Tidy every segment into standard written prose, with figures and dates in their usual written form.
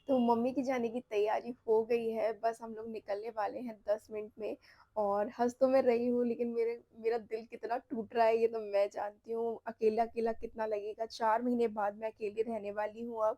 तो मम्मी की जाने की तैयारी हो गई है, बस हम लोग निकलने वाले हैं 10 मिनट में। और हँस तो मैं रही हूँ, लेकिन मेरा दिल कितना टूट रहा है ये तो मैं जानती हूँ। अकेला-अकेला कितना लगेगा, 4 महीने बाद मैं अकेली रहने वाली हूँ अब।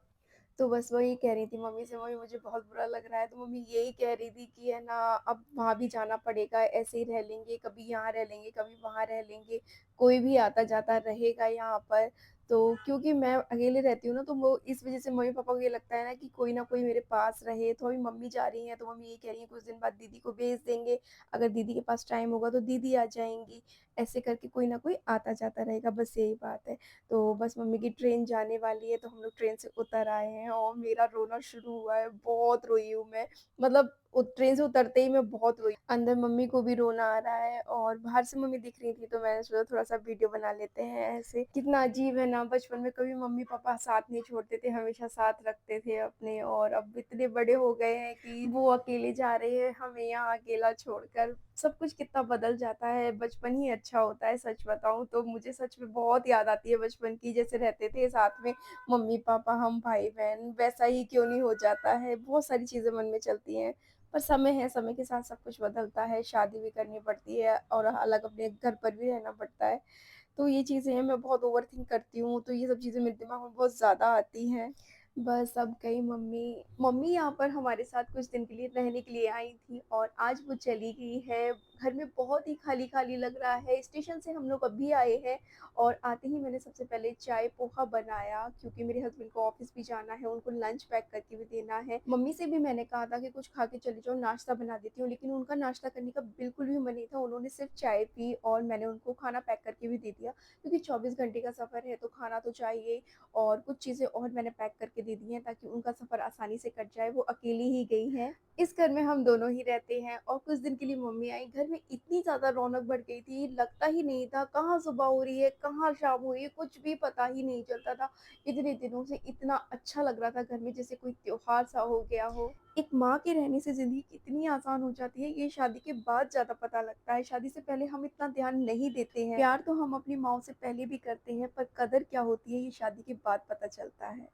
तो बस वही कह रही थी मम्मी से, मम्मी मुझे बहुत बुरा लग रहा है, तो मम्मी यही कह रही थी कि है ना, अब वहाँ भी जाना पड़ेगा, ऐसे ही रह लेंगे, कभी यहाँ रह लेंगे, कभी वहाँ रह लेंगे, कोई भी आता-जाता रहेगा यहाँ पर। तो क्योंकि मैं अकेले रहती हूँ ना, तो वो इस वज़ह से मम्मी-पापा को ये लगता है ना कि कोई ना कोई मेरे पास रहे। तो अभी मम्मी जा रही हैं, तो मम्मी ये कह रही हैं कुछ दिन बाद दीदी को भेज देंगे, अगर दीदी के पास टाइम होगा तो दीदी आ जाएँगी, ऐसे करके कोई ना कोई आता-जाता रहेगा, बस यही बात है। तो बस मम्मी की ट्रेन जाने वाली है, तो हम लोग ट्रेन से उतर आए हैं और मेरा रोना शुरू हुआ है, बहुत रोई हूँ मैं। मतलब ट्रेन से उतरते ही मैं बहुत रोई। अंदर मम्मी को भी रोना आ रहा है और बाहर से मम्मी दिख रही थी, तो मैंने सोचा थोड़ा-सा वीडियो बना लेते हैं ऐसे। कितना अजीब है ना, बचपन में कभी मम्मी-पापा साथ नहीं छोड़ते थे, हमेशा साथ रखते थे अपने, और अब इतने बड़े हो गए हैं कि वो अकेले जा रहे हैं, हमें यहाँ अकेला छोड़कर। सब कुछ कितना बदल जाता है, बचपन ही अच्छा होता है सच बताऊँ तो। मुझे सच में बहुत याद आती है बचपन की, जैसे रहते थे साथ में मम्मी-पापा, हम भाई-बहन, वैसा ही क्यों नहीं हो जाता है। बहुत सारी चीज़ें मन में चलती हैं, पर समय है, समय के साथ सब कुछ बदलता है, शादी भी करनी पड़ती है और अलग अपने घर पर भी रहना पड़ता है। तो ये चीज़ें हैं, मैं बहुत ओवरथिंक करती हूँ, तो ये सब चीज़ें मेरे दिमाग में बहुत ज़्यादा आती हैं। बस अब गई मम्मी। मम्मी यहाँ पर हमारे साथ कुछ दिन के लिए रहने के लिए आई थी और आज वो चली गई है। घर में बहुत ही खाली-खाली लग रहा है। स्टेशन से हम लोग अभी आए हैं और आते ही मैंने सबसे पहले चाय-पोहा बनाया, क्योंकि मेरे हस्बैंड को ऑफ़िस भी जाना है, उनको लंच पैक करके भी देना है। मम्मी से भी मैंने कहा था कि कुछ खा के चली जाओ, नाश्ता बना देती हूँ, लेकिन उनका नाश्ता करने का बिल्कुल भी मन नहीं था। उन्होंने सिर्फ़ चाय पी और मैंने उनको खाना पैक करके भी दे दिया, क्योंकि 24 घंटे का सफ़र है तो खाना तो चाहिए। और कुछ चीज़ें और मैंने पैक करके दे दी हैं ताकि उनका सफ़र आसानी से कट जाए, वो अकेली ही गई हैं। इस घर में हम दोनों ही रहते हैं और कुछ दिन के लिए मम्मी आई। घर में इतनी ज़्यादा रौनक बढ़ गई थी, लगता ही नहीं था कहाँ सुबह हो रही है, कहाँ शाम हो रही है, कुछ भी पता ही नहीं चलता था। इतने दिनों से इतना अच्छा लग रहा था घर में, जैसे कोई त्योहार सा हो गया हो। एक माँ के रहने से ज़िंदगी कितनी आसान हो जाती है, ये शादी के बाद ज़्यादा पता लगता है। शादी से पहले हम इतना ध्यान नहीं देते हैं। प्यार तो हम अपनी माँओं से पहले भी करते हैं, पर कदर क्या होती है ये शादी के बाद पता चलता है।